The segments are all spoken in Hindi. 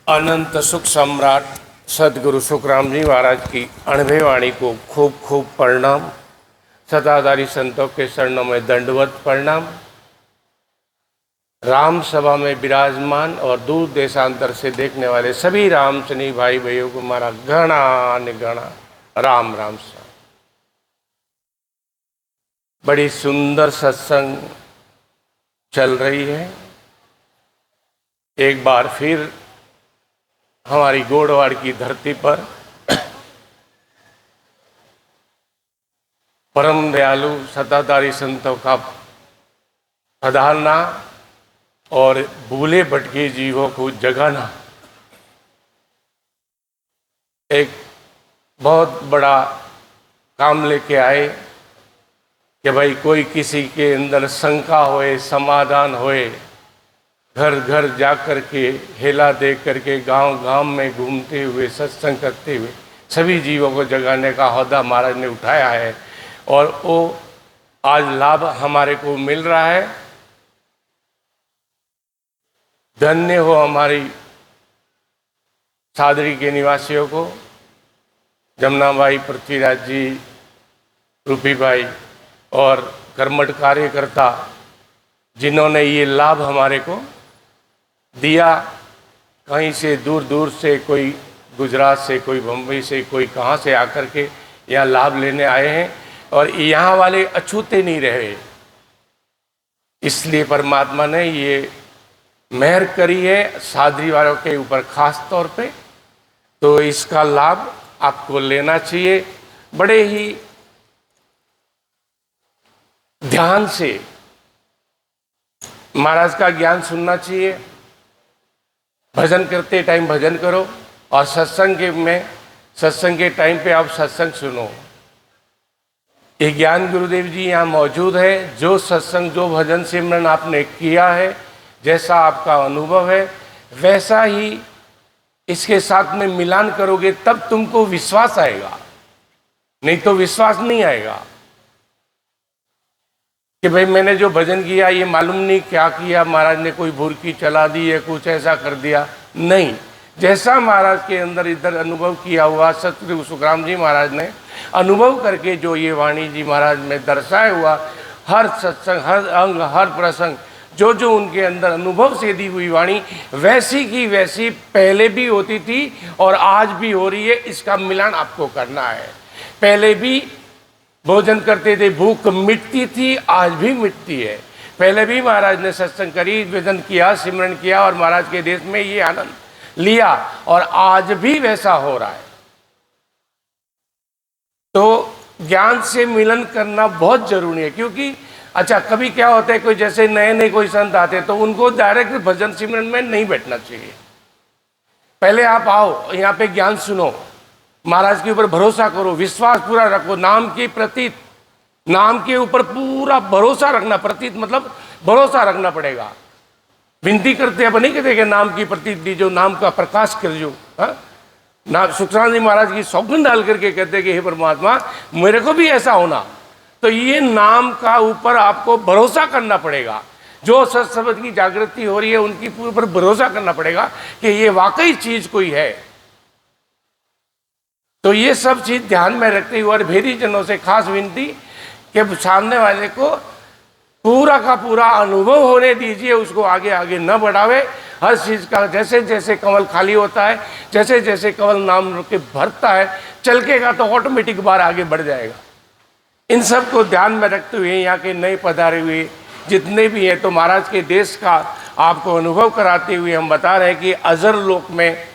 अनंत सुख सम्राट सदगुरु सुखराम जी महाराज की अणभे वाणी को खूब खूब प्रणाम। सताधारी संतों के चरणों में दंडवत प्रणाम। राम सभा में विराजमान और दूर देशांतर से देखने वाले सभी राम सनी भाई भाइयों को हमारा घना निघना राम राम सा। बड़ी सुंदर सत्संग चल रही है। एक बार फिर हमारी गोड़वाड़ की धरती पर परम दयालु सत्ताधारी संतों का पधारना और भूले भटके जीवों को जगाना एक बहुत बड़ा काम लेके आए कि भाई कोई किसी के अंदर शंका होए, समाधान होए, घर घर जा कर के हेला दे करके गांव गांव में घूमते हुए सत्संग करते हुए सभी जीवों को जगाने का हौदा महाराज ने उठाया है और वो आज लाभ हमारे को मिल रहा है। धन्य हो हमारी सादरी के निवासियों को, जमुना भाई, पृथ्वीराज जी, रूपी भाई और कर्मठ कार्यकर्ता जिन्होंने ये लाभ हमारे को दिया। कहीं से दूर दूर से, कोई गुजरात से, कोई बम्बई से, कोई कहाँ से आकर के यहाँ लाभ लेने आए हैं और यहाँ वाले अछूते नहीं रहे। इसलिए परमात्मा ने ये मेहर करी है सादरी वालों के ऊपर खास तौर पे, तो इसका लाभ आपको लेना चाहिए। बड़े ही ध्यान से महाराज का ज्ञान सुनना चाहिए। भजन करते टाइम भजन करो और सत्संग के टाइम पे आप सत्संग सुनो। ये ज्ञान गुरुदेव जी यहाँ मौजूद है। जो सत्संग, जो भजन सिमरन आपने किया है, जैसा आपका अनुभव है, वैसा ही इसके साथ में मिलान करोगे तब तुमको विश्वास आएगा, नहीं तो विश्वास नहीं आएगा कि भाई मैंने जो भजन किया ये मालूम नहीं क्या किया, महाराज ने कोई भुरकी चला दी है, कुछ ऐसा कर दिया। नहीं, जैसा महाराज के अंदर इधर अनुभव किया हुआ, सतगुरु सुखराम जी महाराज ने अनुभव करके जो ये वाणी जी महाराज में दर्शाया हुआ, हर सत्संग, हर अंग, हर प्रसंग, जो जो उनके अंदर अनुभव से दी हुई वाणी वैसी की वैसी पहले भी होती थी और आज भी हो रही है। इसका मिलान आपको करना है। पहले भी भोजन करते थे, भूख मिटती थी, आज भी मिटती है। पहले भी महाराज ने सत्संग करी, भजन किया, सिमरन किया और महाराज के देश में ये आनंद लिया और आज भी वैसा हो रहा है। तो ज्ञान से मिलन करना बहुत जरूरी है। क्योंकि अच्छा, कभी क्या होता है, कोई जैसे नए नए कोई संत आते तो उनको डायरेक्ट भजन सिमरन में नहीं बैठना चाहिए। पहले आप आओ, यहाँ पे ज्ञान सुनो, महाराज के ऊपर भरोसा करो, विश्वास पूरा रखो। नाम की प्रतीत, नाम के ऊपर पूरा भरोसा रखना। प्रतीत मतलब भरोसा रखना पड़ेगा। विनती करते हैं, नहीं कहते कि नाम की प्रतीत दीजो, नाम का प्रकाश कर जो। नाम सुखराम जी महाराज की सौगंध डाल करके कहते कि हे परमात्मा, मेरे को भी ऐसा होना। तो ये नाम का ऊपर आपको भरोसा करना पड़ेगा। जो सत्संग की जागृति हो रही है उनकी ऊपर भरोसा करना पड़ेगा कि ये वाकई चीज कोई है। तो ये सब चीज ध्यान में रखते हुए और भेदी जनों से खास विनती कि सामने वाले को पूरा का पूरा अनुभव होने दीजिए, उसको आगे आगे न बढ़ावे। हर चीज का जैसे जैसे कमल खाली होता है, जैसे जैसे कमल नाम के भरता है, चलकेगा तो ऑटोमेटिक बार आगे बढ़ जाएगा। इन सब को ध्यान में रखते हुए यहाँ के नए पधारे हुए जितने भी हैं, तो महाराज के देश का आपको अनुभव कराते हुए हम बता रहे हैं कि अजर लोक में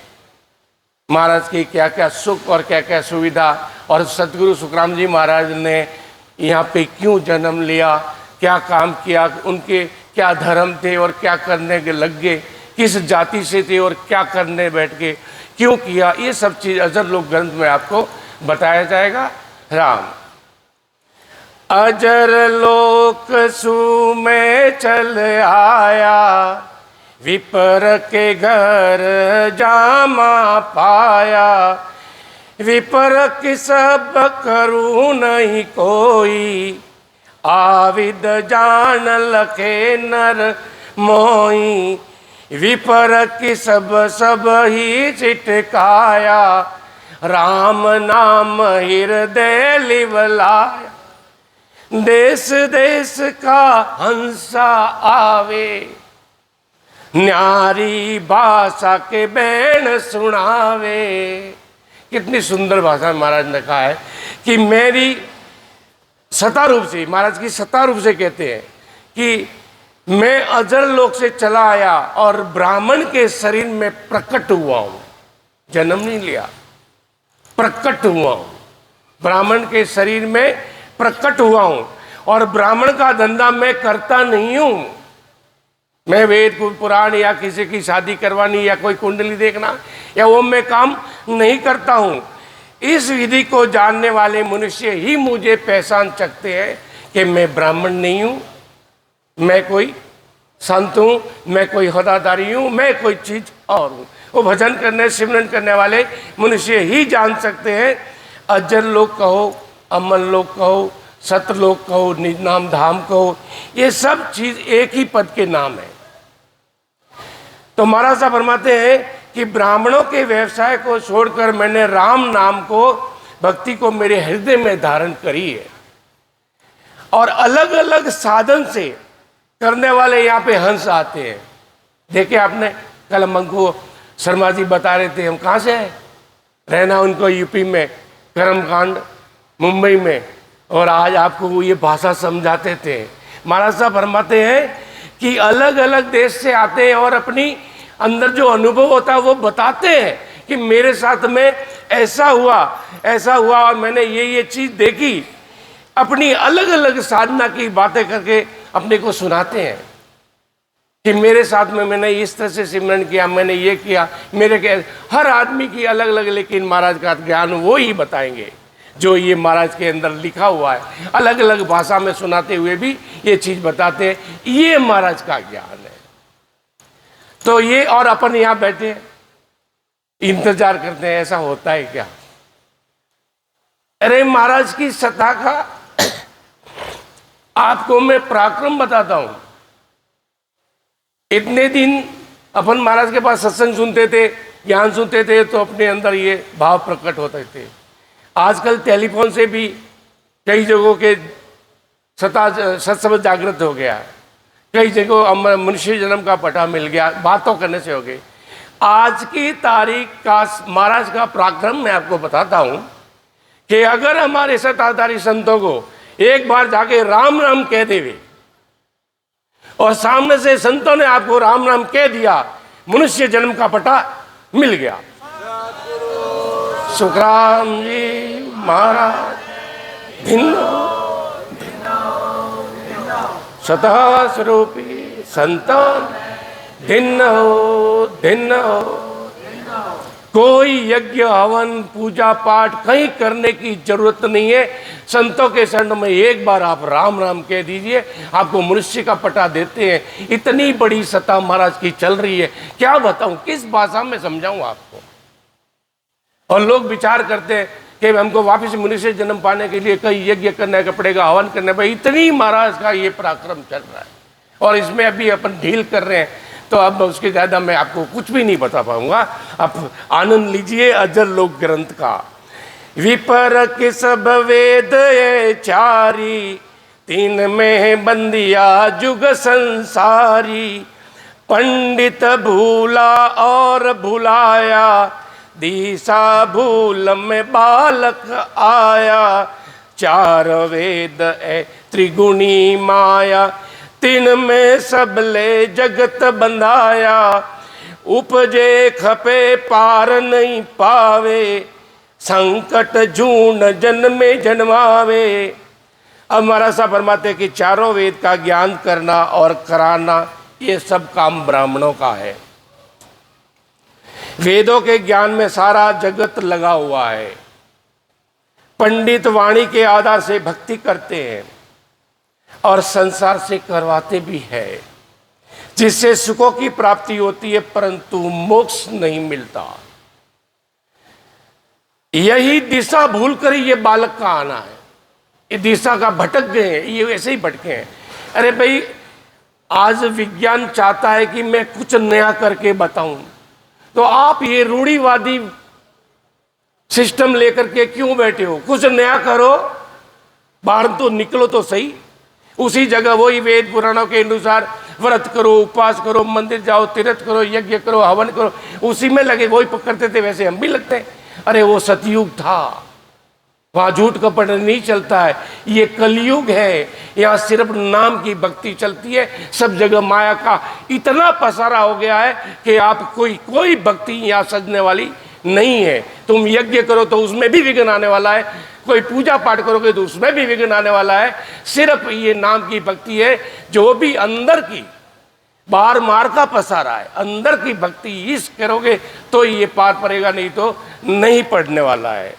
महाराज की क्या क्या सुख और क्या क्या सुविधा, और सतगुरु सुखराम जी महाराज ने यहाँ पे क्यों जन्म लिया, क्या काम किया, उनके क्या धर्म थे और क्या करने के लग गए, किस जाति से थे और क्या करने बैठ के क्यों किया, ये सब चीज़ अजर लोक ग्रंथ में आपको बताया जाएगा। राम अजर लोक सु में चल आया, विपर के घर जामा पाया। विपर की सब करूँ नहीं कोई, आविद जान लखे नर मोई। विपर की सब ही चिटकाया, राम नाम हृदय लिवलाया। देश देश का हंसा आवे, न्यारी भाषा के बैन सुनावे। कितनी सुंदर भाषा महाराज ने कहा है कि मेरी सता रूप से, महाराज की सता रूप से कहते हैं कि मैं अजर लोक से चला आया और ब्राह्मण के शरीर में प्रकट हुआ हूं। जन्म नहीं लिया, प्रकट हुआ हूं, ब्राह्मण के शरीर में प्रकट हुआ हूं। और ब्राह्मण का धंधा मैं करता नहीं हूं। मैं वेद पुराण या किसी की शादी करवानी या कोई कुंडली देखना या वो मैं काम नहीं करता हूं। इस विधि को जानने वाले मनुष्य ही मुझे पहचान सकते हैं कि मैं ब्राह्मण नहीं हूं, मैं कोई संत हूं, मैं कोई होदादारी हूं, मैं कोई चीज और हूं। वो भजन करने सिमरन करने वाले मनुष्य ही जान सकते हैं। अजर लोग कहो, अमर लोग कहो, सत लोग कहो, निज नाम धाम कहो, ये सब चीज एक ही पद के नाम है। तो महाराज साहब फरमाते हैं कि ब्राह्मणों के व्यवसाय को छोड़कर मैंने राम नाम को, भक्ति को मेरे हृदय में धारण करी है। और अलग अलग साधन से करने वाले यहाँ पे हंस आते हैं। देखिए आपने कल हमको शर्मा जी बता रहे थे, हम कहाँ से हैं, रहना उनको यूपी में, कर्मकांड मुंबई में, और आज आपको वो ये भाषा समझाते थे। महाराज साहब फरमाते हैं कि अलग अलग देश से आते हैं और अपनी अंदर जो अनुभव होता है वो बताते हैं कि मेरे साथ में ऐसा हुआ और मैंने ये चीज देखी। अपनी अलग अलग साधना की बातें करके अपने को सुनाते हैं कि मेरे साथ में मैंने इस तरह से सिमरन किया, मैंने ये किया, मेरे के हर आदमी की अलग अलग, लेकिन महाराज का ज्ञान वो ही बताएंगे जो ये महाराज के अंदर लिखा हुआ है। अलग अलग भाषा में सुनाते हुए भी ये चीज बताते हैं, ये महाराज का ज्ञान है। तो ये, और अपन यहां बैठे इंतजार करते हैं, ऐसा होता है क्या? अरे महाराज की सत्ता का आपको मैं पराक्रम बताता हूं। इतने दिन अपन महाराज के पास सत्संग सुनते थे, ज्ञान सुनते थे, तो अपने अंदर ये भाव प्रकट होते थे। आजकल टेलीफोन से भी कई जगहों के सत्संग जागृत हो गया, कई जगह मनुष्य जन्म का पता मिल गया, बातों करने से हो गई। आज की तारीख का महाराज का पराक्रम मैं आपको बताता हूं कि अगर हमारे सत्ताधारी संतों को एक बार जाके राम राम कह देवे और सामने से संतों ने आपको राम राम कह दिया, मनुष्य जन्म का पता मिल गया। सुखराम जी महाराज भिन्नो सतः स्वरूपी संतान भिन्न हो। कोई यज्ञ हवन पूजा पाठ कहीं करने की जरूरत नहीं है। संतों के शरण में एक बार आप राम राम कह दीजिए, आपको मनुष्य का पता देते हैं। इतनी बड़ी सत्ता महाराज की चल रही है, क्या बताऊं, किस भाषा में समझाऊं आपको। और लोग विचार करते हैं कि हमको वापस मनुष्य जन्म पाने के लिए कई यज्ञ करने का पड़ेगा, हवन करने पर। इतनी महाराज का ये पराक्रम चल रहा है और इसमें अभी अपन ढील कर रहे हैं, तो अब उसके ज़्यादा मैं आपको कुछ भी नहीं बता पाऊंगा। आप आनंद लीजिए अजर लोक ग्रंथ का। विपर के सब वेद ये चारी, तीन में बंदिया जुग संसारी। पंडित भूला और भुलाया, दिशा भूल में बालक आया। चार वेद ए त्रिगुणी माया, तीन में सबले जगत बंधाया। उपजे खपे पार नहीं पावे, संकट जून जन्मे जन्मावे। अब महाराज साहब फरमाते कि चारों वेद का ज्ञान करना और कराना ये सब काम ब्राह्मणों का है। वेदों के ज्ञान में सारा जगत लगा हुआ है। पंडित वाणी के आधार से भक्ति करते हैं और संसार से करवाते भी है, जिससे सुखों की प्राप्ति होती है, परंतु मोक्ष नहीं मिलता। यही दिशा भूल कर ये बालक का आना है। ये दिशा का भटक गए हैं, ये वैसे ही भटके हैं। अरे भाई, आज विज्ञान चाहता है कि मैं कुछ नया करके बताऊं, तो आप ये रूढ़िवादी सिस्टम लेकर के क्यों बैठे हो? कुछ नया करो, बाहर तो निकलो तो सही। उसी जगह वही वेद पुराणों के अनुसार व्रत करो, उपवास करो, मंदिर जाओ, तीर्थ करो, यज्ञ करो, हवन करो, उसी में लगे। वही करते थे वैसे हम भी लगते हैं। अरे वो सतयुग था, वहां झूठ कपट नहीं चलता है। ये कलयुग है, यहाँ सिर्फ नाम की भक्ति चलती है। सब जगह माया का इतना पसारा हो गया है कि आप कोई भक्ति यहाँ सजने वाली नहीं है। तुम यज्ञ करो तो उसमें भी विघ्न आने वाला है, कोई पूजा पाठ करोगे तो उसमें भी विघ्न आने वाला है। सिर्फ ये नाम की भक्ति है जो भी अंदर की, बाहर मार का पसारा है। अंदर की भक्ति इस करोगे तो ये पार पड़ेगा, नहीं तो नहीं पड़ने वाला है।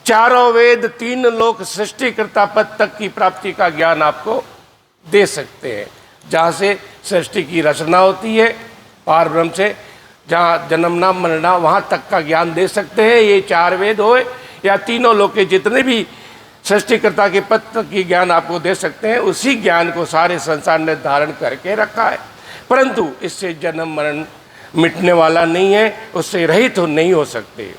चारों वेद, तीन लोक, सृष्टिकर्ता पद तक की प्राप्ति का ज्ञान आपको दे सकते हैं। जहाँ से सृष्टि की रचना होती है, पार ब्रह्म से जहाँ जन्मना मरना, वहाँ तक का ज्ञान दे सकते हैं। ये चार वेद हो या तीनों लोक के जितने भी सृष्टिकर्ता के पद तक की ज्ञान आपको दे सकते हैं। उसी ज्ञान को सारे संसार ने धारण करके रखा है, परंतु इससे जन्म मरण मिटने वाला नहीं है, उससे रहित तो नहीं हो सकते।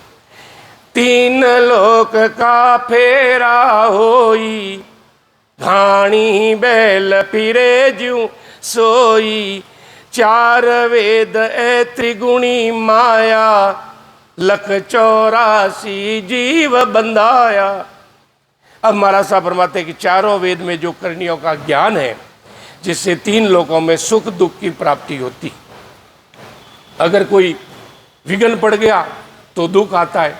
तीन लोक का फेरा होई, घाणी बैल फिरे ज्यों सोई। चार वेद ए त्रिगुणी माया, लख 84 जीव बंधाया। अब महाराज साहब फरमाते हैं कि चारों वेद में जो करणियों का ज्ञान है, जिससे तीन लोकों में सुख दुख की प्राप्ति होती। अगर कोई विघ्न पड़ गया तो दुख आता है,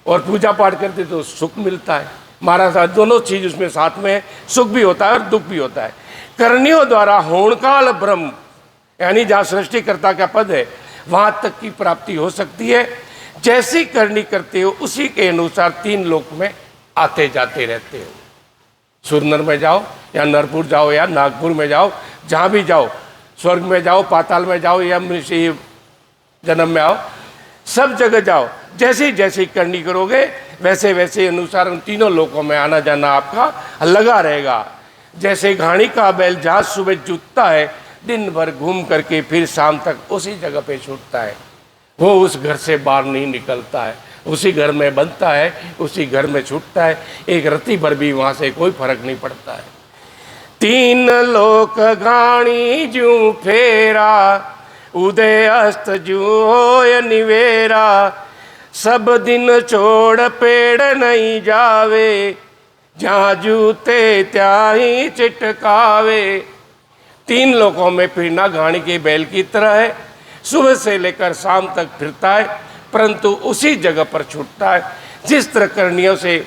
और पूजा पाठ करते तो सुख मिलता है। महाराज साहब दोनों चीज उसमें साथ में है, सुख भी होता है और दुख भी होता है। करणियों द्वारा होणकाल ब्रह्म, यानी जहाँ सृष्टिकर्ता का पद है, वहां तक की प्राप्ति हो सकती है। जैसी करनी करते हो उसी के अनुसार तीन लोक में आते जाते रहते हो। सुरनर में जाओ या नरपुर जाओ या नागपुर में जाओ, जहाँ भी जाओ, स्वर्ग में जाओ, पाताल में जाओ या मनुष्य जन्म में आओ, सब जगह जाओ। जैसे जैसे करनी करोगे वैसे वैसे अनुसार उन तीनों लोकों में आना जाना आपका लगा रहेगा। जैसे घाणी का बैल जहाँ सुबह जुटता है, दिन भर घूम करके फिर शाम तक उसी जगह पे छूटता है, वो उस घर से बाहर नहीं निकलता है, उसी घर में बनता है, उसी घर में छूटता है। एक रत्ती भर भी वहाँ से कोई फर्क नहीं पड़ता है। तीन लोक घाणी ज्यों फेरा, उदय अस्त ज्यों होय निवेरा। सब दिन छोड़ पेड़ नहीं जावे, जहाँ जूते त्याही चिटकावे। तीन लोकों में फिरना घाणी के बैल की तरह है, सुबह से लेकर शाम तक फिरता है, परंतु उसी जगह पर छूटता है। जिस तरह करणियों से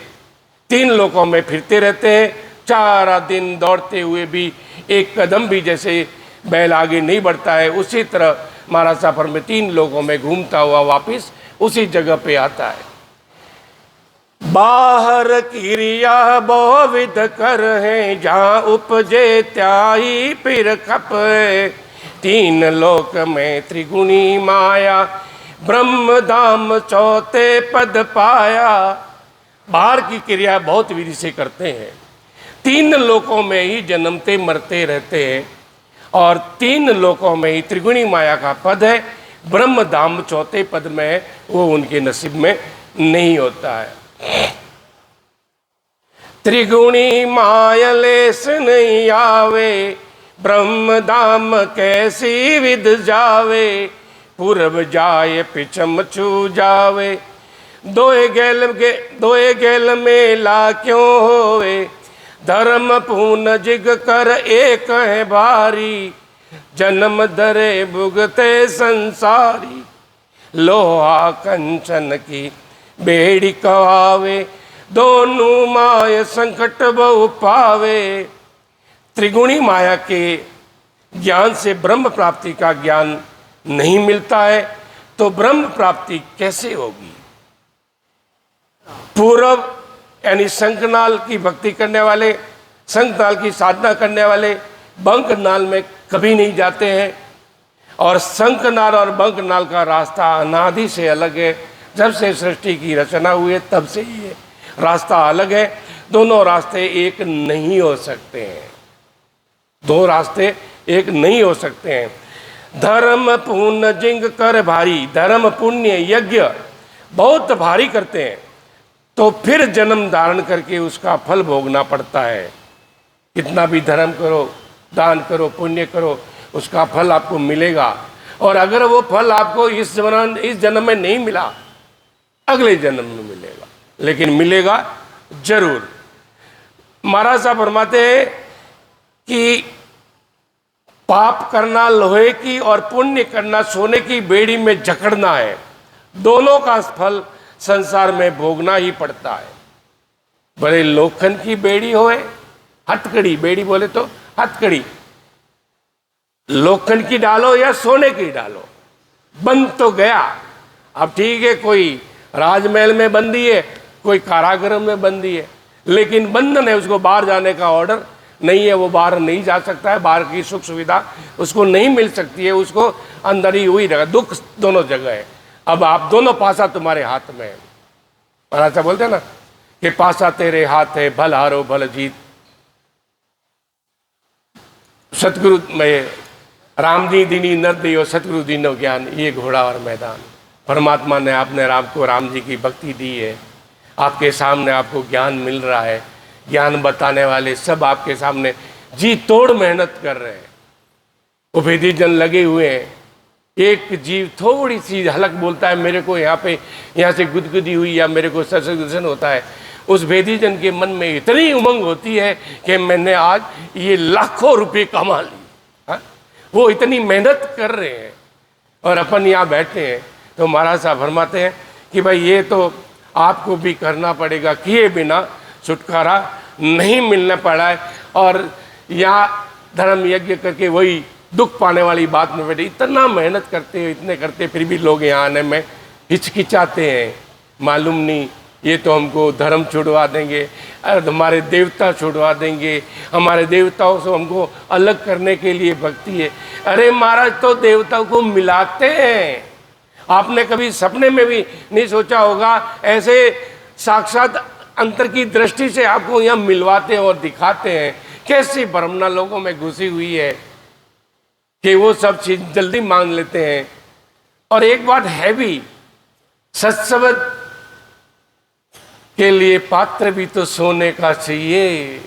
तीन लोकों में फिरते रहते हैं, सारा दिन दौड़ते हुए भी एक कदम भी जैसे बैल आगे नहीं बढ़ता है, उसी तरह महाराज सफर में तीन लोकों में घूमता हुआ वापिस उसी जगह पे आता है। बाहर क्रिया बहुविध कर है, जहाँ उपजे त्याही फिर खपे। तीन लोक में त्रिगुणी माया, ब्रह्म धाम चौथे पद पाया। बाहर की क्रिया बहुत विधि से करते हैं, तीन लोकों में ही जन्मते मरते रहते हैं, और तीन लोकों में ही त्रिगुणी माया का पद है। ब्रह्म धाम चौथे पद में है, वो उनके नसीब में नहीं होता है। त्रिगुणी माया लेस नहीं आवे, ब्रह्म धाम कैसी विद जावे। पूर्व जाए पिछम छू जावे, दोए गेल मेला क्यों होवे। धर्म पून जिग कर एक है भारी, जन्म धरे भुगते संसारी। लोहा कंचन की बेड़ी कवावे, दोनों माय संकट बहु पावे। त्रिगुणी माया के ज्ञान से ब्रह्म प्राप्ति का ज्ञान नहीं मिलता है, तो ब्रह्म प्राप्ति कैसे होगी? पूर्व यानी शंखनाल की भक्ति करने वाले, शंखनाल की साधना करने वाले बंकनाल में कभी नहीं जाते हैं, और शंखनाल और बंकनाल का रास्ता अनादि से अलग है। जब से सृष्टि की रचना हुई है तब से ही ये रास्ता अलग है। दोनों रास्ते एक नहीं हो सकते हैं, दो रास्ते एक नहीं हो सकते हैं। धर्म पुण्य जिंग कर भारी, धर्म पुण्य यज्ञ बहुत भारी करते हैं तो फिर जन्म धारण करके उसका फल भोगना पड़ता है। कितना भी धर्म करो, दान करो, पुण्य करो, उसका फल आपको मिलेगा। और अगर वो फल आपको इस जन्म में नहीं मिला, अगले जन्म में मिलेगा, लेकिन मिलेगा जरूर। महाराज साहब फरमाते हैं कि पाप करना लोहे की और पुण्य करना सोने की बेड़ी में जकड़ना है। दोनों का फल संसार में भोगना ही पड़ता है। भले लोखंड की बेड़ी होए, हथकड़ी, बेड़ी बोले तो हथकड़ी, लोखंड की डालो या सोने की डालो, बंद तो गया। अब ठीक है, कोई राजमहल में बंदी है, कोई कारागृह में बंदी है, लेकिन बंधन है, उसको बाहर जाने का ऑर्डर नहीं है, वो बाहर नहीं जा सकता है, बाहर की सुख सुविधा उसको नहीं मिल सकती है, उसको अंदर ही हुई रहेगा। दुख दोनों जगह है। अब आप दोनों पासा तुम्हारे हाथ में है। और ऐसा बोलते हैं ना कि पासा तेरे हाथ है, भल हारो भल जीत। सतगुरु में राम दी दीनी नर दियो, सतगुरु दीनो ज्ञान, ये घोड़ा और मैदान। परमात्मा ने आपने राम जी की भक्ति दी है, आपके सामने आपको ज्ञान मिल रहा है। ज्ञान बताने वाले सब आपके सामने जी तोड़ मेहनत कर रहे हैं। उभेदी जन लगे हुए हैं। एक जीव थोड़ी सी हलक बोलता है, मेरे को यहाँ से गुदगुदी हुई या मेरे को सत्संग होता है, उस भेदी जन के मन में इतनी उमंग होती है कि मैंने आज ये लाखों रुपए कमा ली। हाँ? वो इतनी मेहनत कर रहे हैं और अपन यहाँ बैठे हैं। तो महाराज साहब फरमाते हैं कि भाई ये तो आपको भी करना पड़ेगा, किए बिना छुटकारा नहीं मिलने पड़ा है। और यहाँ धर्म यज्ञ करके वही दुख पाने वाली बात में बैठे, इतना मेहनत करते हैं, इतने करते, फिर भी लोग यहाँ आने में हिचकिचाते हैं। मालूम नहीं, ये तो हमको धर्म छुड़वा देंगे, हमारे देवता छुड़वा देंगे, हमारे देवताओं से हमको अलग करने के लिए भक्ति है। अरे महाराज, तो देवताओं को मिलाते हैं। आपने कभी सपने में भी नहीं सोचा होगा, ऐसे साक्षात अंतर की दृष्टि से आपको यहाँ मिलवाते हैं और दिखाते हैं। कैसी भ्रमना लोगों में घुसी हुई है कि वो सब चीज जल्दी मान लेते हैं। और एक बात है भी, सत्संग के लिए पात्र भी तो सोने का चाहिए।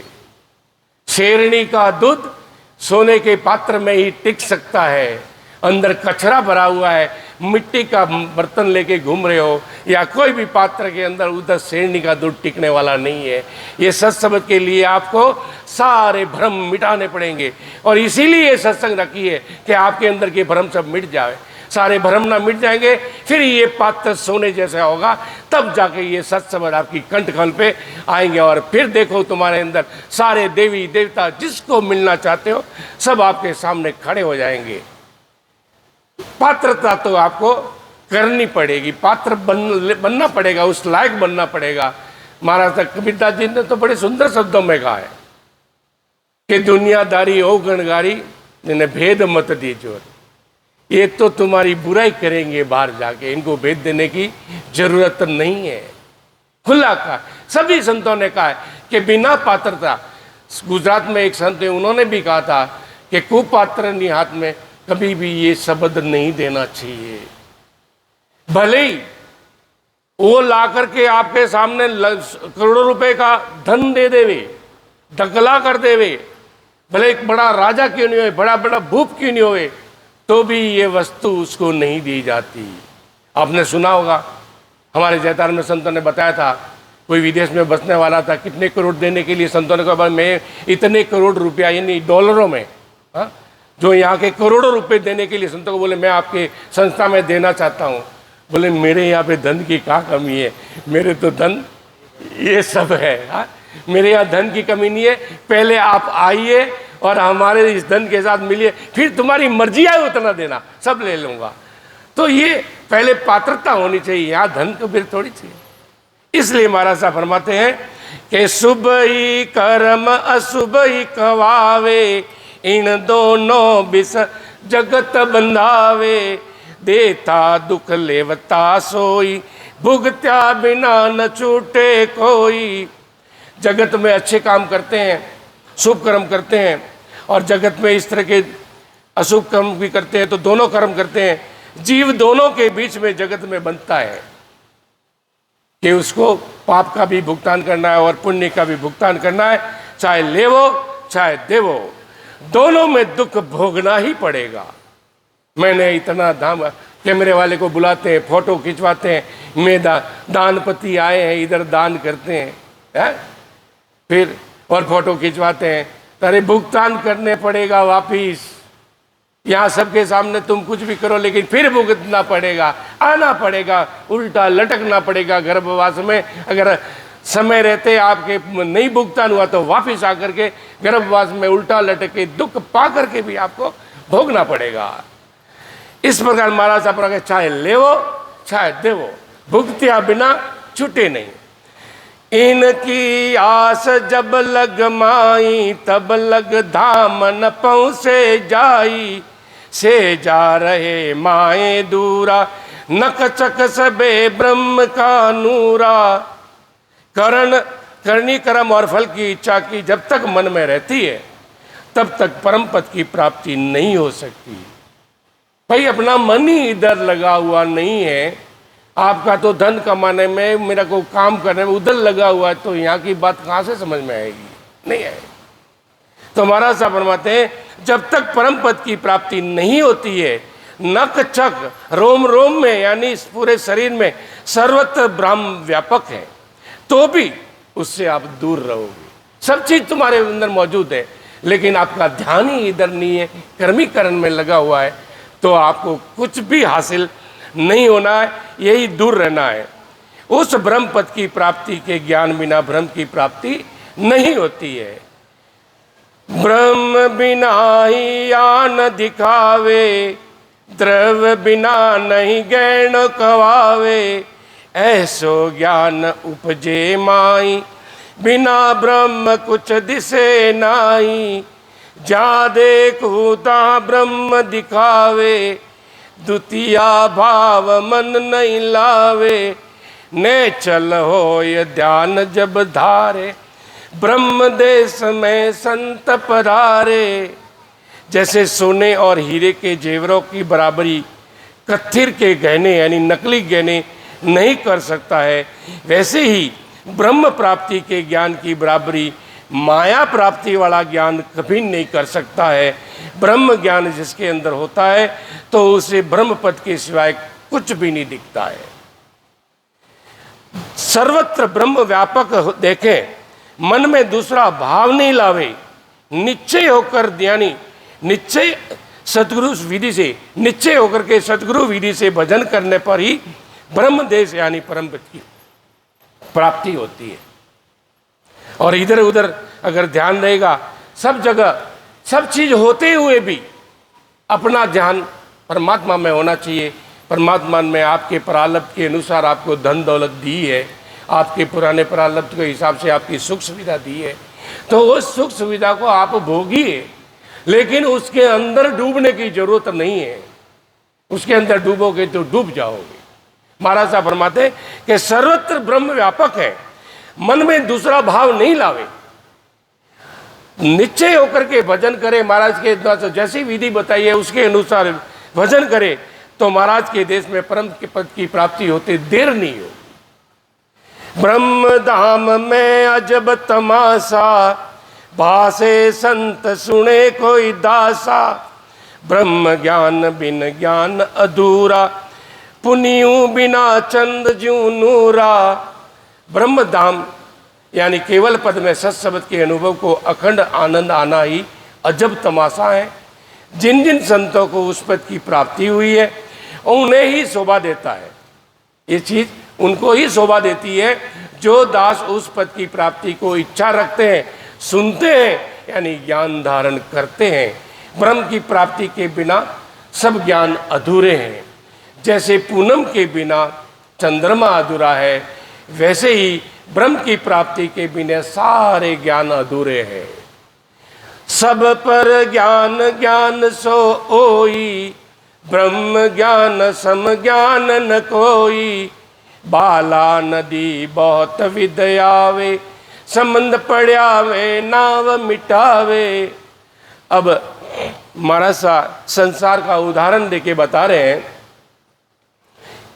शेरनी का दूध सोने के पात्र में ही टिक सकता है। अंदर कचरा भरा हुआ है, मिट्टी का बर्तन लेके घूम रहे हो या कोई भी पात्र के अंदर, उधर शेरनी का दूध टिकने वाला नहीं है। ये सत्संग के लिए आपको सारे भ्रम मिटाने पड़ेंगे। और इसीलिए ये सत्संग रखी है कि आपके अंदर के भ्रम सब मिट जाए। सारे भ्रम ना मिट जाएंगे, फिर ये पात्र सोने जैसा होगा, तब जाके ये सत्संग आपकी कंठकल पे आएंगे। और फिर देखो तुम्हारे अंदर सारे देवी देवता जिसको मिलना चाहते हो सब आपके सामने खड़े हो जाएंगे। पात्रता तो आपको करनी पड़ेगी, पात्र बनना पड़ेगा, उस लायक बनना पड़ेगा। महाराज कबीरदास जी ने तो बड़े सुंदर शब्दों में कहा है कि दुनियादारी ओ गणगारी जिन्हें भेद मत दीजो। ये तो तुम्हारी बुराई करेंगे बाहर जाके, इनको भेद देने की जरूरत नहीं है। खुला कहा, सभी संतों ने कहा है कि बिना पात्रता, गुजरात में एक संत है, उन्होंने भी कहा था कि कुपात्र हाथ में कभी भी ये शब्द नहीं देना चाहिए। भले ही वो ला करके आपके सामने करोड़ों रुपए का धन दे देवे, ढकला कर देवे, भले एक बड़ा राजा क्यों नहीं हो, बड़ा बड़ा भूप क्यों नहीं होए, तो भी ये वस्तु उसको नहीं दी जाती। आपने सुना होगा, हमारे जैतार में संतों ने बताया था, कोई विदेश में बसने वाला था, कितने करोड़ देने के लिए संतों ने कहा मैं इतने करोड़ रुपया, यानी डॉलरों में, हाँ, जो यहाँ के करोड़ों रुपए देने के लिए संतों को बोले मैं आपके संस्था में देना चाहता हूँ। बोले मेरे यहाँ पे धन की क्या कमी है, मेरे तो धन ये सब है। हाँ, मेरे यहाँ धन की कमी नहीं है, पहले आप आइए और हमारे इस धन के साथ मिलिए, फिर तुम्हारी मर्जी आए उतना देना, सब ले लूँगा। तो ये पहले पात्रता होनी चाहिए, यहाँ धन को फिर थोड़ी चाहिए। इसलिए महाराज साहब फरमाते हैं कि शुभ ही कर्म अशुभ ही कवावे, इन दोनों बिस जगत बंधावे, देता दुख लेवता सोई, भुगत्या बिना न छूटे कोई। जगत में अच्छे काम करते हैं, शुभ कर्म करते हैं, और जगत में इस तरह के अशुभ कर्म भी करते हैं तो दोनों कर्म करते हैं। जीव दोनों के बीच में जगत में बनता है कि उसको पाप का भी भुगतान करना है और पुण्य का भी भुगतान करना है, चाहे लेवो चाहे देवो, दोनों में दुख भोगना ही पड़ेगा। मैंने इतना दाम, कैमरे वाले को बुलाते हैं, फोटो खिंचवाते हैं, मैं दानपति आए हैं इधर दान करते हैं, है? फिर और फोटो खिंचवाते हैं, तेरे भुगतान करने पड़ेगा वापिस। यहाँ सबके सामने तुम कुछ भी करो लेकिन फिर भुगतना पड़ेगा, आना पड़ेगा, उल्टा लटकना पड़ेगा गर्भवास में। अगर समय रहते आपके नहीं भुगतान हुआ तो वापिस आकर के गर्भवास में उल्टा लटक के दुख पा करके भी आपको भोगना पड़ेगा। इस प्रकार महाराज साहब चाहे लेवो चाहे देवो, भुगतिया बिना छूटे नहीं। इनकी आस जब लग माई तब लग धाम न पहुँचे जाई, से जा रहे माए दूरा नक चक सबे ब्रह्म का नूरा। करनी कर्म और फल की इच्छा की जब तक मन में रहती है तब तक परम पद की प्राप्ति नहीं हो सकती। भाई अपना मन ही इधर लगा हुआ नहीं है, आपका तो धन कमाने में, मेरा को काम करने में उधर लगा हुआ है, तो यहाँ की बात कहाँ से समझ में आएगी? नहीं आएगी। तो महाराज साहब फरमाते हैं जब तक परम पद की प्राप्ति नहीं होती है, नक चक रोम रोम में यानी इस पूरे शरीर में सर्वत्र ब्रह्म व्यापक है, तो भी उससे आप दूर रहोगे। सब चीज तुम्हारे अंदर मौजूद है लेकिन आपका ध्यान ही इधर नहीं है, कर्मीकरण में लगा हुआ है, तो आपको कुछ भी हासिल नहीं होना है, यही दूर रहना है। उस ब्रह्म पद की प्राप्ति के ज्ञान बिना ब्रह्म की प्राप्ति नहीं होती है। ब्रह्म बिना ही आन दिखावे, द्रव्य बिना नहीं गैण कवावे, ऐसो ज्ञान उपजे माई, बिना ब्रह्म कुछ दिसे नाई। जा देखूं ता ब्रह्म दिखावे, द्वितीया भाव मन नहीं लावे। ने चल हो ये ध्यान जब धारे, ब्रह्म देश में संत पधारे। जैसे सोने और हीरे के जेवरों की बराबरी कत्थिर के गहने यानी नकली गहने नहीं कर सकता है, वैसे ही ब्रह्म प्राप्ति के ज्ञान की बराबरी माया प्राप्ति वाला ज्ञान कभी नहीं कर सकता है। ब्रह्म ज्ञान जिसके अंदर होता है तो उसे ब्रह्म पद के सिवाय कुछ भी नहीं दिखता है। सर्वत्र ब्रह्म व्यापक देखें, मन में दूसरा भाव नहीं लावे, निश्चय होकर यानी निश्चय सतगुरु विधि से, निश्चय होकर के सतगुरु विधि से भजन करने पर ही ब्रह्म देश यानी परम पद की प्राप्ति होती है। और इधर उधर अगर ध्यान रहेगा, सब जगह सब चीज होते हुए भी अपना ध्यान परमात्मा में होना चाहिए। परमात्मा में आपके प्रारब्ध के अनुसार आपको धन दौलत दी है, आपके पुराने प्रारब्ध के हिसाब से आपकी सुख सुविधा दी है, तो उस सुख सुविधा को आप भोगिए, लेकिन उसके अंदर डूबने की जरूरत नहीं है। उसके अंदर डूबोगे तो डूब जाओगे। महाराज साहब फरमाते कि सर्वत्र ब्रह्म व्यापक है, मन में दूसरा भाव नहीं लावे, निश्चय होकर के भजन करे। महाराज के द्वारा जैसी विधि बताई है उसके अनुसार भजन करे तो महाराज के देश में परम के पद की प्राप्ति होते देर नहीं हो। ब्रह्म धाम में अजब तमाशा, भासे संत सुने कोई दासा। ब्रह्म ज्ञान बिन ज्ञान अधूरा, पुनियों बिना चंद ज्यों नूरा। ब्रह्म धाम यानी केवल पद में सत शब्द के अनुभव को अखंड आनंद आना ही अजब तमाशा है। जिन जिन संतों को उस पद की प्राप्ति हुई है उन्हें ही शोभा देता है। ये चीज उनको ही शोभा देती है जो दास उस पद की प्राप्ति को इच्छा रखते हैं, सुनते हैं यानी ज्ञान धारण करते हैं। ब्रह्म की प्राप्ति के बिना सब ज्ञान अधूरे हैं। जैसे पूनम के बिना चंद्रमा अधूरा है, वैसे ही ब्रह्म की प्राप्ति के बिना सारे ज्ञान अधूरे हैं। सब पर ज्ञान ज्ञान सो ओई, ब्रह्म ज्ञान सम ज्ञान न कोई। बाला नदी बहुत विद्यावे, संबंध पड़ावे नाव मिटावे। अब महाराज संसार का उदाहरण देके बता रहे हैं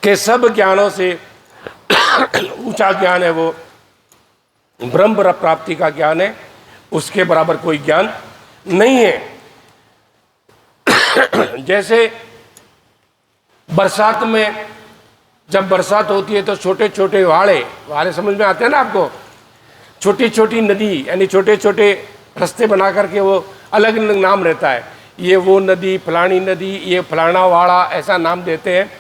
कि सब ज्ञानों से ऊंचा ज्ञान है वो ब्रह्म प्राप्ति का ज्ञान है, उसके बराबर कोई ज्ञान नहीं है। जैसे बरसात में जब बरसात होती है तो छोटे छोटे वाड़े समझ में आते हैं ना आपको, छोटी छोटी नदी यानी छोटे छोटे रास्ते बना करके वो अलग अलग नाम रहता है, ये वो नदी फलानी नदी, ये फलाना वाड़ा, ऐसा नाम देते हैं।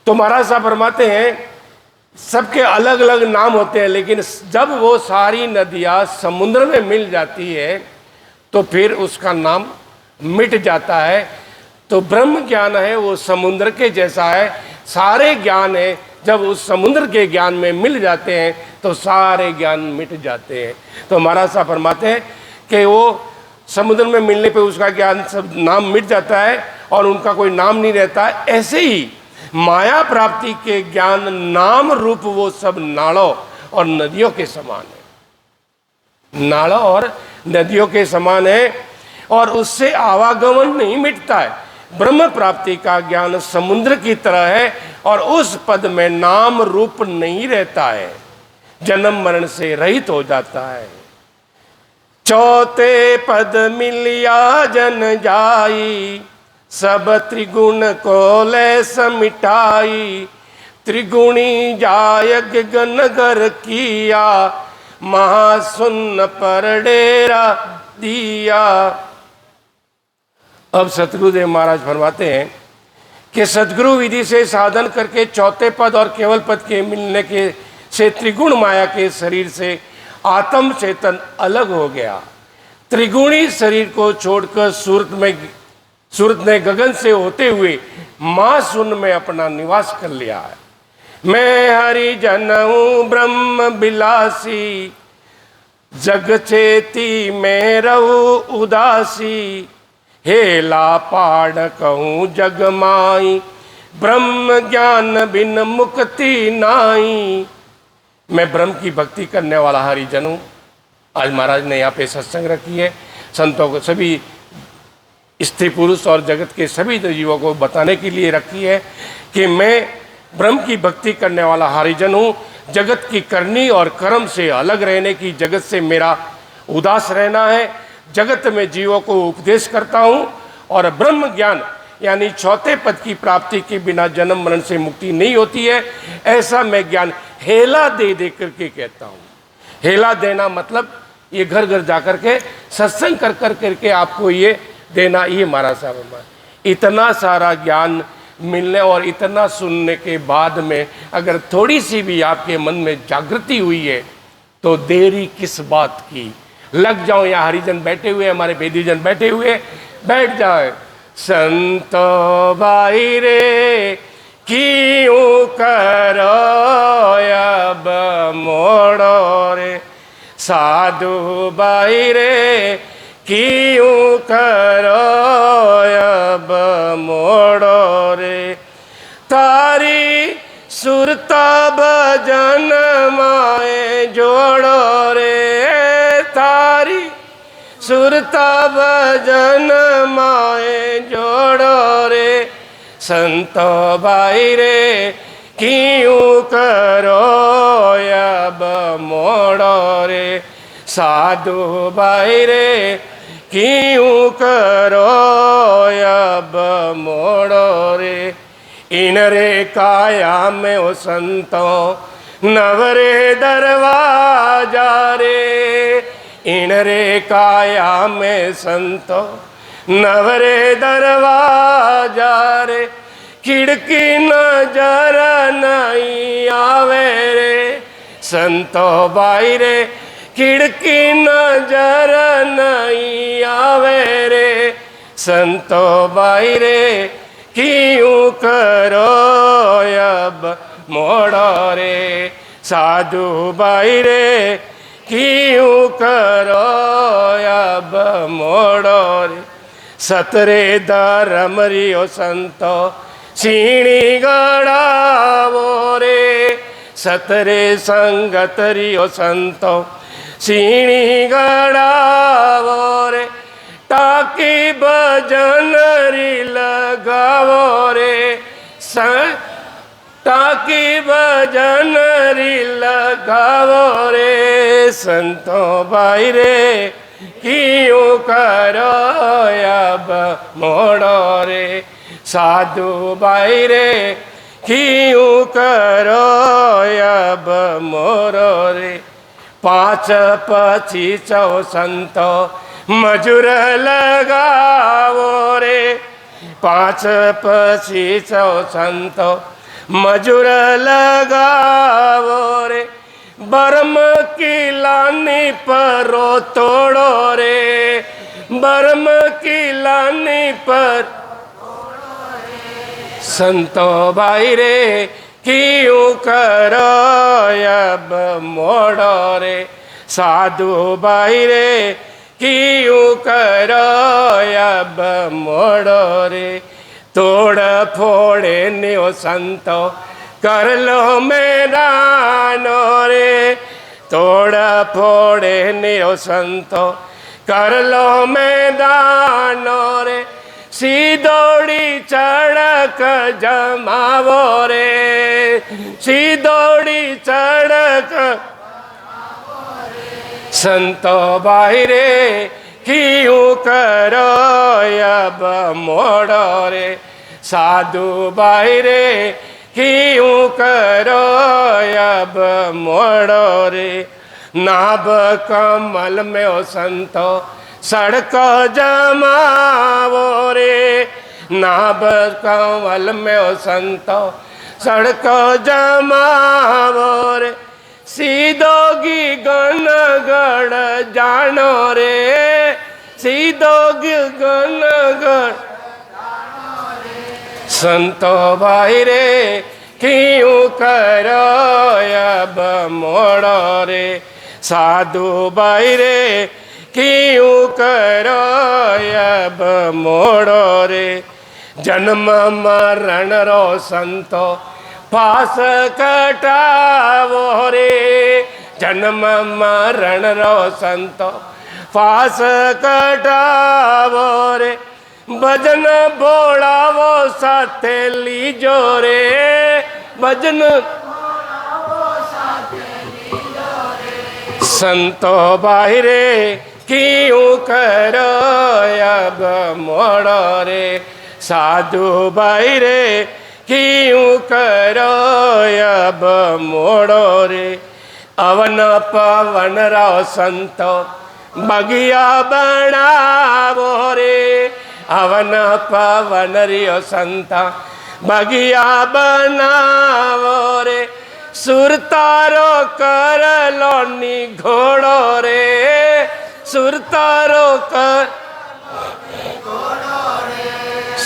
तो महाराज साहब फरमाते हैं सबके अलग अलग नाम होते हैं, लेकिन जब वो सारी नदियाँ समुद्र में मिल जाती है तो फिर उसका नाम मिट जाता है। तो ब्रह्म ज्ञान है वो समुद्र के जैसा है, सारे ज्ञान है जब उस समुद्र के ज्ञान में मिल जाते हैं तो सारे ज्ञान मिट जाते हैं। तो महाराज साहब फरमाते हैं कि वो समुद्र में मिलने पे उसका ज्ञान सब नाम मिट जाता है और उनका कोई नाम नहीं रहता है। ऐसे ही माया प्राप्ति के ज्ञान नाम रूप वो सब नालों और नदियों के समान है, नालों और नदियों के समान है और उससे आवागमन नहीं मिटता है। ब्रह्म प्राप्ति का ज्ञान समुद्र की तरह है और उस पद में नाम रूप नहीं रहता है, जन्म मरण से रहित हो जाता है। चौथे पद मिलिया जन जाई, सब त्रिगुण को ले समिटाई। त्रिगुणी जायग गनगर किया, महासुन्न पर डेरा दिया। अब सतगुरुदेव महाराज फरमाते हैं कि सदगुरु विधि से साधन करके चौथे पद और केवल पद के मिलने के से त्रिगुण माया के शरीर से आत्म चेतन अलग हो गया। त्रिगुणी शरीर को छोड़कर सूरत ने गगन से होते हुए माँ शून्य में अपना निवास कर लिया है। मैं हरि जन हूँ ब्रह्म बिलासी, जग चेती में रहूं उदासी। हेला पाड़ कहूँ जग माई, ब्रह्म ज्ञान बिन मुक्ति नाई। मैं ब्रह्म की भक्ति करने वाला हरिजन हूँ। आज महाराज ने यहाँ पे सत्संग रखी है, संतों को, सभी स्त्री पुरुष और जगत के सभी जीवों को बताने के लिए रखी है कि मैं ब्रह्म की भक्ति करने वाला हरिजन हूँ। जगत की करनी और कर्म से अलग रहने की, जगत से मेरा उदास रहना है। जगत में जीवों को उपदेश करता हूँ और ब्रह्म ज्ञान यानी चौथे पद की प्राप्ति के बिना जन्म मरण से मुक्ति नहीं होती है, ऐसा मैं ज्ञान हेला दे दे करके कहता हूँ। हेला देना मतलब ये घर घर जाकर के सत्संग कर करके आपको ये देना, ये महाराज साहब इतना सारा ज्ञान मिलने और इतना सुनने के बाद में अगर थोड़ी सी भी आपके मन में जागृति हुई है तो देरी किस बात की। लग जाओ, यहाँ हरिजन बैठे हुए, हमारे वेदीजन बैठे हुए, बैठ जाए। संतो भाई रे क्यों करो अब मोड़ो रे, साधु भाई रे क्यों करो अब मोड़ो रे। तारी सुरता भजन माए जोड़ो रे, तारी सुरता भजन माए जोड़ो रे। संतो भाई रे क्यों करो अब मोड़ो रे, साधु भाई रे क्यों करो अब मोड़ो रे। इन रे काया में ओ संतों नवरे दरवाजा रे, इन रे काया में संतों नवरे दरवाजा रे। खिड़की नजर नहीं आवे रे, संतो भाई रे खिड़की नजर नहीं आवे रे। संतो भाई रे क्यों करो अब मोड़ो रे, साधु भाई रे क्यों करो अब मोड़ो रे। सतरे धर्म रियो संतो सीणी गड़ावो रे, सतरे संगत रियो संतो सीणी गड़ावो रे। ताकि भजन री लगावो रे ताकि भजन री लगावो रे संतो भाई रे क्यों करो अब मोड़ो रे साधु भाई रे क्यों करो अब मोरो रे 5 પછી 6 संतो मजूर लगावो रे 5 પછી 6 संतो मजूर लगावो रे बर्म की लानी परो तोड़ो रे बर्म की लानी पर संतो भाई रे क्यों करो अब मोड़ो रे साधु भाई रे क्यों करो अब मोड़ो रे तोड़ फोड़े न्यो संतो कर लो मैदानो रे तोड़ फोड़े न्यो संतो कर लो मैदानो रे सीधोड़ी चढ़क जमावो रे सीधोड़ी चढ़क संतो भाई रे क्यों करो अब मोड़ो रे साधु भाई रे क्यों करो अब मोड़ो रे नाभ कमल में ओ संतो सड़क जमावो रे नाभ कमल में ओ संतो सड़क जमावो रे सीधोगी गण गढ़ जानो रे सीधोगी गण गढ़ संतो भाई रे क्यों करो अब मोड़ो रे साधु भाई रे क्यों करो अब मोड़ो रे जन्म मरण रो संतो पास कटावो रे जन्म मरण रो संतो पास कटावो रे भजन बोलावो साथे लीजो रे भजन संतो भाई रे क्यों करो अब मोड़ो रे साधु भाई रे क्यों करो अब मोड़ो रे अवन पवन रो संतो बगिया बनावो रे अवन पवन रियो संता बगिया बनावो रे सुरतारो कर लो नी घोड़ो रे सुरतारो कर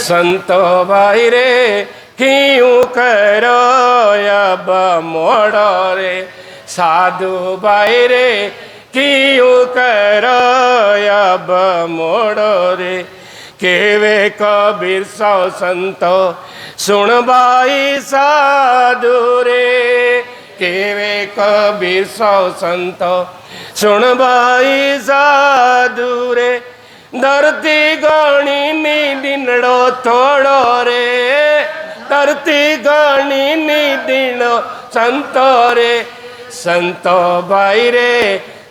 संतो भाई रे क्यों करो अब मोड़ो रे साधु भाई रे क्यों करो अब मोड़ो रे केवे कबीर सौ संतो सुन भाई साधु रे केवे कबीर सौ संतो सुन भाई साधु रे धरती गणी नी दिनड़ो थोड़ो रे धरती गणी नी दिनो संतो रे संतो भाई रे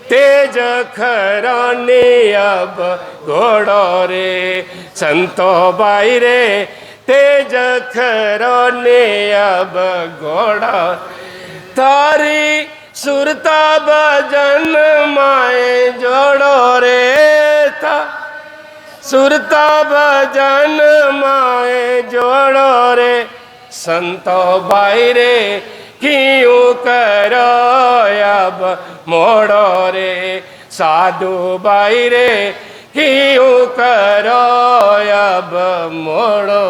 तेज खराने अब घोड़ो रे संतो भाई रे तेज खराने अब घोड़ा तारी सुरता भजन माए जोड़ो रे था सुरता भजन माए जोड़ो रे संतो भाई रे क्यों करो अब मोड़ो रे साधु भाई रे क्यों करो अब मोड़ो।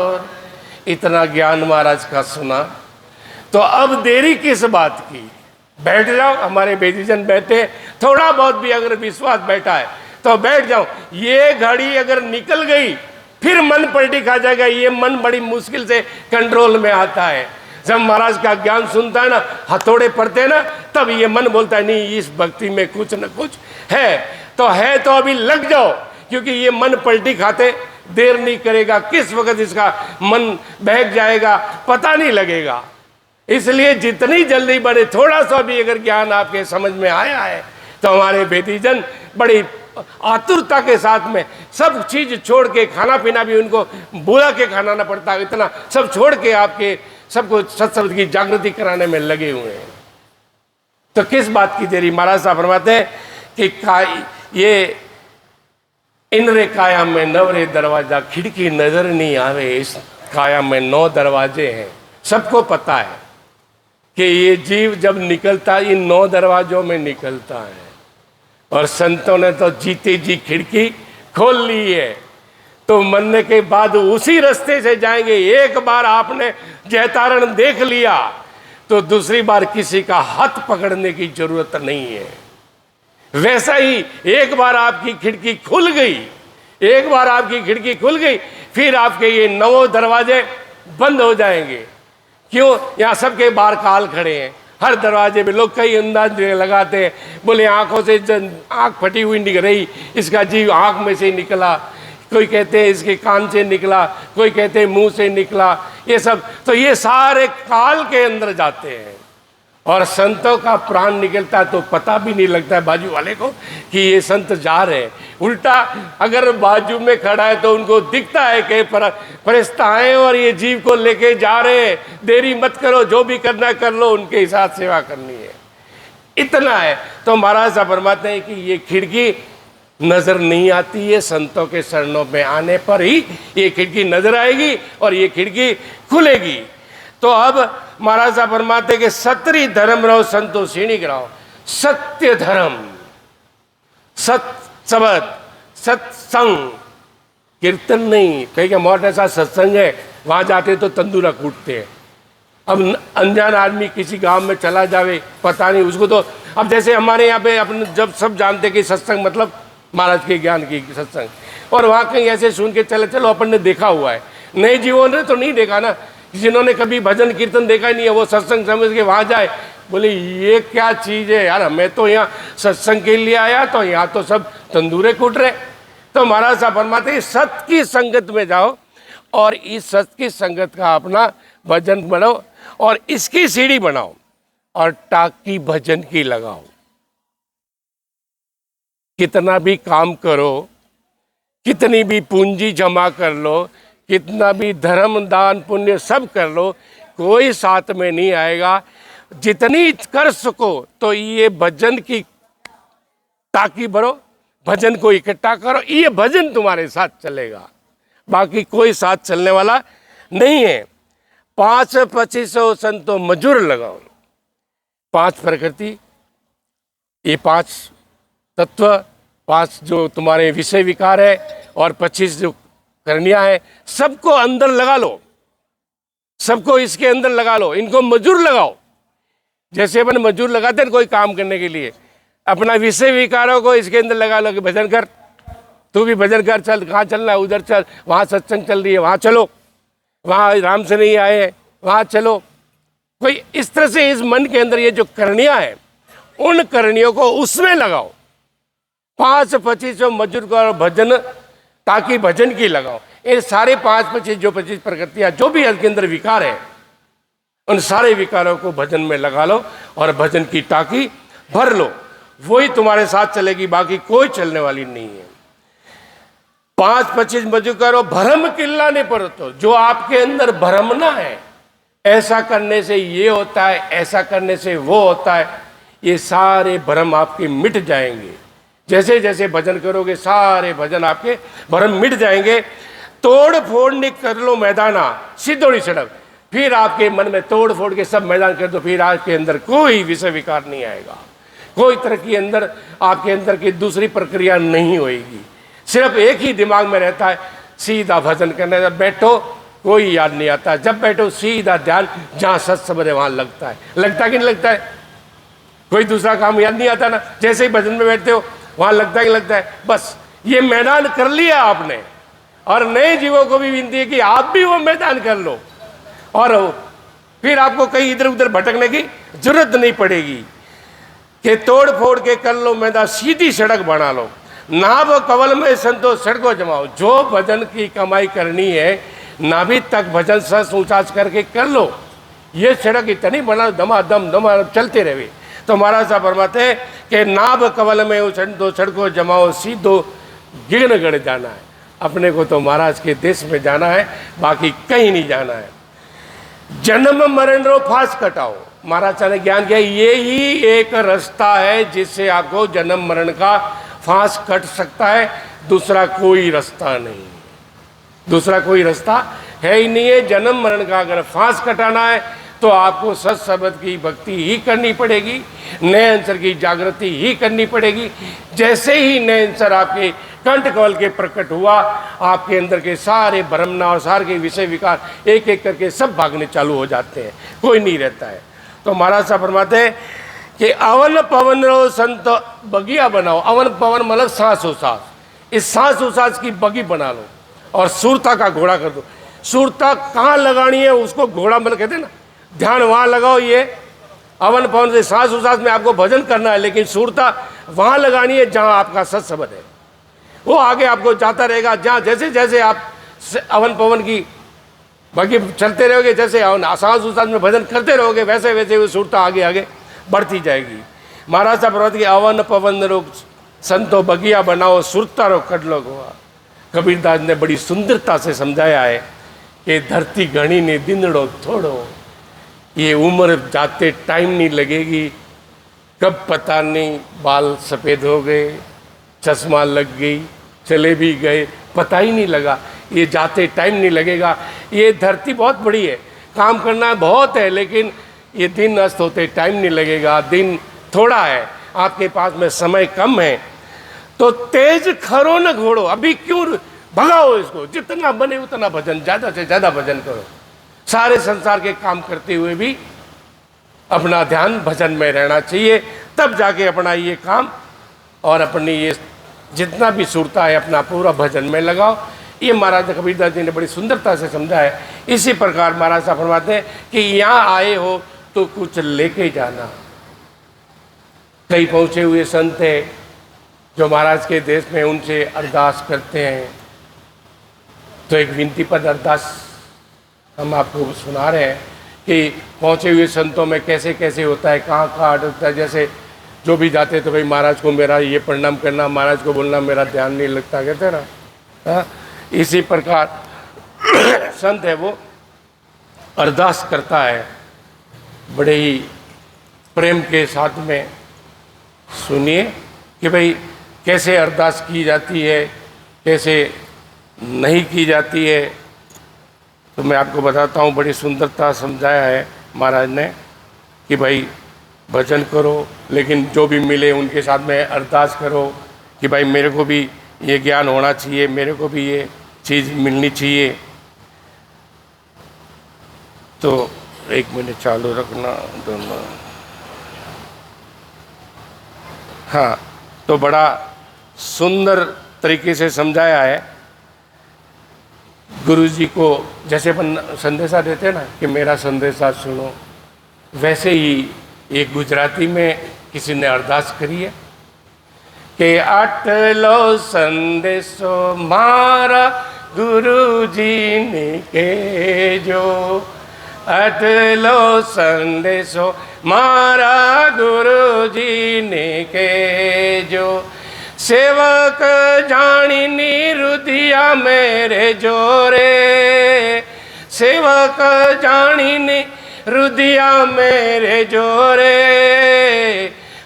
इतना ज्ञान महाराज का सुना तो अब देरी किस बात की, बैठ जाओ। हमारे बेदीजन बैठे, थोड़ा बहुत भी अगर विश्वास बैठा है तो बैठ जाओ। ये घड़ी अगर निकल गई फिर मन पलटी खा जाएगा। ये मन बड़ी मुश्किल से कंट्रोल में आता है। जब महाराज का ज्ञान सुनता है ना, हथौड़े पड़ते हैं ना, तब ये मन बोलता है नहीं इस भक्ति में कुछ न कुछ है तो अभी लग जाओ। क्योंकि ये मन पलटी खाते देर नहीं करेगा, किस वक्त इसका मन बहक जाएगा पता नहीं लगेगा। इसलिए जितनी जल्दी बढ़े, थोड़ा सा भी अगर ज्ञान आपके समझ में आया है तो हमारे बेटीजन बड़ी आतुरता के साथ में सब चीज छोड़ के, खाना पीना भी उनको बुला के खाना ना पड़ता, इतना सब छोड़ के आपके सबको सत्संग की जागृति कराने में लगे हुए हैं। तो किस बात की देरी। महाराज साहब फरमाते हैं कि ये इनरे काया में नवरे दरवाजा, खिड़की नजर नहीं आवे, इस काया में 9 दरवाजे हैं। सबको पता है कि ये जीव जब निकलता इन 9 दरवाजों में निकलता है, और संतों ने तो जीते जी खिड़की खोल ली है। तो मरने के बाद उसी रास्ते से जाएंगे। एक बार आपने जयतारण देख लिया तो दूसरी बार किसी का हाथ पकड़ने की जरूरत नहीं है। वैसा ही एक बार आपकी खिड़की खुल गई, एक बार आपकी खिड़की खुल गई, फिर आपके ये 9 दरवाजे बंद हो जाएंगे। क्यों? यहाँ सबके बाहर काल खड़े हैं, हर दरवाजे पे लोग कई अंदाज लगाते हैं, बोले आंखों से आंख फटी हुई निकल रही, इसका जीव आंख में से निकला, कोई कहते हैं इसके कान से निकला, कोई कहते हैं मुंह से निकला, ये सब। तो ये सारे काल के अंदर जाते हैं, और संतों का प्राण निकलता तो पता भी नहीं लगता है बाजू वाले को कि ये संत जा रहे हैं। उल्टा अगर बाजू में खड़ा है तो उनको दिखता है कि फरिश्ता आए और ये जीव को लेके जा रहे हैं, देरी मत करो, जो भी करना कर लो, उनके साथ सेवा करनी है, इतना है। तो महाराज साहब फरमाते हैं कि ये खिड़की नजर नहीं आती है, संतों के शरणों में आने पर ही ये खिड़की नजर आएगी और ये खिड़की खुलेगी। तो अब महाराज साहब फरमाते कि सत्री धर्म रहो संतोषिणी कराओ। सत्य धर्म, शब्द, सत्संग, कीर्तन नहीं। कहीं का मोटा सा सत्संग है, वहां जाते तो तंदूरा कूटते हैं। अब अनजान आदमी किसी गांव में चला जावे, पता नहीं उसको, तो अब जैसे हमारे यहाँ पे अपने जब सब जानते कि सत्संग मतलब महाराज के ज्ञान की सत्संग, और वहाँ कहीं ऐसे सुन के चले, चलो अपन ने देखा हुआ है, नए जीवों ने तो नहीं देखा ना, जिन्होंने कभी भजन कीर्तन देखा ही नहीं है, वो सत्संग समझ के वहाँ जाए, बोले ये क्या चीज़ है यार, मैं तो यहाँ सत्संग के लिए आया, तो यहाँ तो सब तंदूरे कूट रहे। तो महाराज साहब फरमाते हैं सत की संगत में जाओ और इस सत की संगत का अपना भजन बनाओ और इसकी सीढ़ी बनाओ और टाकी भजन की लगाओ। कितना भी काम करो, कितनी भी पूंजी जमा कर लो, कितना भी धर्म दान पुण्य सब कर लो, कोई साथ में नहीं आएगा। जितनी कर सको तो ये भजन की टाकी भरो, भजन को इकट्ठा करो, ये भजन तुम्हारे साथ चलेगा, बाकी कोई साथ चलने वाला नहीं है। 5-25 संतो मजूर लगाओ। 5 प्रकृति, ये 5 तत्व, 5 जो तुम्हारे विषय विकार है और 25 जो करनिया है, सबको अंदर लगा लो, सबको इसके अंदर लगा लो, इनको मजूर लगाओ। जैसे अपन मजूर लगाते हैं कोई काम करने के लिए, अपना विषय विकारों को इसके अंदर लगा लो कि भजन कर, तू भी भजन कर, चल कहाँ चलना है उधर चल, वहाँ सत्संग चल रही है वहाँ चलो, वहाँ राम से नहीं आए वहाँ चलो। कोई इस तरह से इस मन के अंदर ये जो करनियाँ हैं, उन करनियों को उसमें लगाओ। 5-25 मजूर को भजन, ताकि भजन की लगाओ। ये सारे 5-25 जो 25 प्रकृतियाँ जो भी इसके अंदर विकार है, उन सारे विकारों को भजन में लगा लो और भजन की टाकी भर लो, वही तुम्हारे साथ चलेगी, बाकी कोई चलने वाली नहीं है। 5-25 मजूर करो, भ्रम किल्लाने पर तो जो आपके अंदर भ्रमना है, ऐसा करने से ये होता है, ऐसा करने से वो होता है, ये सारे भ्रम आपके मिट जाएंगे। जैसे जैसे भजन करोगे सारे भजन आपके भ्रम मिट जाएंगे। तोड़ फोड़ नहीं कर लो मैदाना, सीधोड़ी सड़क, फिर आपके मन में तोड़ फोड़ के सब मैदान कर दो, फिर आपके अंदर कोई विषय विकार नहीं आएगा, कोई तरह की अंदर आपके अंदर की दूसरी प्रक्रिया नहीं होगी। सिर्फ एक ही दिमाग में रहता है, सीधा भजन करने। जब बैठो कोई याद नहीं आता, जब बैठो सीधा ध्यान जहाँ सत्संग है वहाँ लगता है। लगता कि नहीं लगता है? कोई दूसरा काम याद नहीं आता ना, जैसे ही भजन में बैठते हो वहाँ लगता ही लगता है। बस ये मैदान कर लिया आपने, और नए जीवों को भी विनती है कि आप भी वो मैदान कर लो, और फिर आपको कहीं इधर उधर भटकने की जरूरत नहीं पड़ेगी कि तोड़ फोड़ के कर लो मैदान, सीधी सड़क बना लो। नाभ कवल में संतो सड़को जमाओ। जो भजन की कमाई करनी है नाभि तक भजन सस ऊंचाच करके कर लो। ये सड़क इतनी बना दमादम चलते रहे। तो महाराज साहब फरमाते हैं कि नाभ कवल में संतो सड़को जमाओ, सीधो गिरनगढ़ जाना है। अपने को तो महाराज के देश में जाना है, बाकी कहीं नहीं जाना है। जन्म मरण रो फांस कटाओ। महाराज ने ज्ञान किया ये ही एक रास्ता है जिससे आपको जन्म मरण का फांस कट सकता है, दूसरा कोई रास्ता नहीं, दूसरा कोई रास्ता है ही नहीं है। जन्म मरण का अगर फांस कटाना है तो आपको सत शब्द की भक्ति ही करनी पड़ेगी, नए अंसर की जागृति ही करनी पड़ेगी। जैसे ही नए अंसर आपके कंठ कवल के प्रकट हुआ, आपके अंदर के सारे भ्रमना और सारे के विषय विकार एक एक करके सब भागने चालू हो जाते हैं, कोई नहीं रहता है। तो महाराज साहब फरमाते हैं कि अवन पवन रो संत बगिया बनाओ। अवन पवन मतलब सांस उसास, इस सांस उसास की बगी बना लो और सूरता का घोड़ा कर दो। सूरता कहाँ लगानी है उसको घोड़ा मतलब कहते हैं ना, ध्यान वहाँ लगाओ। ये अवन पवन से सांस उसास में आपको भजन करना है, लेकिन सूरता वहाँ लगानी है जहाँ आपका सत शब्द है। वो आगे आपको जाता रहेगा, जहाँ जैसे जैसे आप अवन पवन की बाकी चलते रहोगे, जैसे सांस उसास में भजन करते रहोगे, वैसे वैसे वो सूरता आगे आगे बढ़ती जाएगी। महाराज साहब फरमाते कि अवन पवन रो संतो बगिया बनाओ, सुरता रो कटलो गोवा। कबीरदास ने बड़ी सुंदरता से समझाया है कि धरती घनी ने दिनड़ो थोड़ो, ये उम्र जाते टाइम नहीं लगेगी, कब पता नहीं बाल सफ़ेद हो गए, चश्मा लग गई, चले भी गए, पता ही नहीं लगा, ये जाते टाइम नहीं लगेगा। ये धरती बहुत बड़ी है, काम करना बहुत है, लेकिन ये दिन अस्त होते टाइम नहीं लगेगा। दिन थोड़ा है, आपके पास में समय कम है, तो तेज खरो न घोड़ो। अभी क्यों भगाओ इसको, जितना बने उतना भजन, ज़्यादा से ज़्यादा भजन करो। सारे संसार के काम करते हुए भी अपना ध्यान भजन में रहना चाहिए, तब जाके अपना ये काम और अपनी ये जितना भी सूरता है अपना पूरा भजन में लगाओ। ये महाराज कबीरदास जी ने बड़ी सुंदरता से समझा है। इसी प्रकार महाराज साहब फरमाते हैं कि यहाँ आए हो तो कुछ लेके जाना। कई पहुँचे हुए संत हैं जो महाराज के देश में, उनसे अरदास करते हैं। तो एक विनती पद अरदास हम आपको सुना रहे हैं कि पहुँचे हुए संतों में कैसे कैसे होता है, कहाँ कहाँ अटकता है। जैसे जो भी जाते तो भाई महाराज को मेरा ये प्रणाम करना, महाराज को बोलना मेरा ध्यान नहीं लगता, कहते हैं ना। हाँ, इसी प्रकार संत है वो अरदास करता है, बड़े ही प्रेम के साथ में। सुनिए कि भाई कैसे अरदास की जाती है, कैसे नहीं की जाती है। तो मैं आपको बताता हूँ, बड़ी सुंदरता समझाया है महाराज ने कि भाई भजन करो, लेकिन जो भी मिले उनके साथ में अरदास करो कि भाई मेरे को भी ये ज्ञान होना चाहिए, मेरे को भी ये चीज़ मिलनी चाहिए। तो एक मिनट चालू रखना दोनों। हाँ, तो बड़ा सुंदर तरीके से समझाया है। गुरु जी को जैसे अपन संदेशा देते हैं ना कि मेरा संदेशा सुनो, वैसे ही एक गुजराती में किसी ने अरदास करी है कि आटलो संदेशो मारा गुरुजी ने केजो, आटलो संदेशो मारा गुरुजी ने केजो, सेवक जानी निरुदिया मेरे जोरे, सेवक जानी ने रुदिया मेरे जोरे,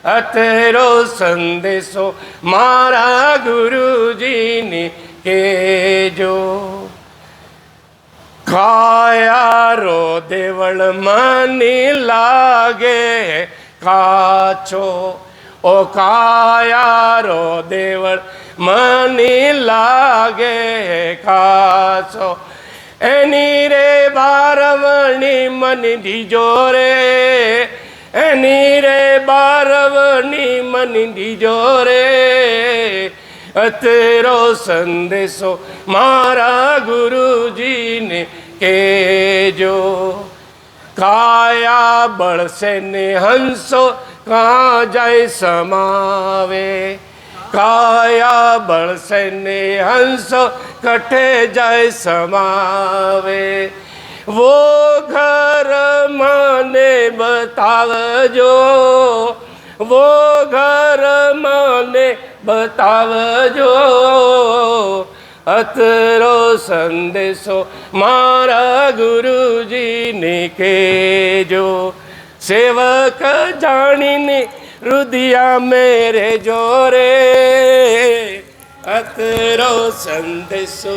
अतरो संदेशो मारा गुरुजी ने केजो। काया रो देवल मनी लागे काचो, ओ काया रो देवल मनी लागे काचो, एनी रे बारवनी मन दीजो रे, एनी रे बारवनी मन दीजो रे, अतरो संदेशो मारा गुरुजी ने केजो। काया बल से ने हंसो कहाँ जाए समावे, કાયા બળ સૈન્ય હંસો કઠે જાય સમાવે वो घर माने बतावजो वो घर माने बतावजो अतरो संदेशो मारा गुरुजी ने केजो सेवक जानी रुदिया मेरे जोरे अतरो संदेशो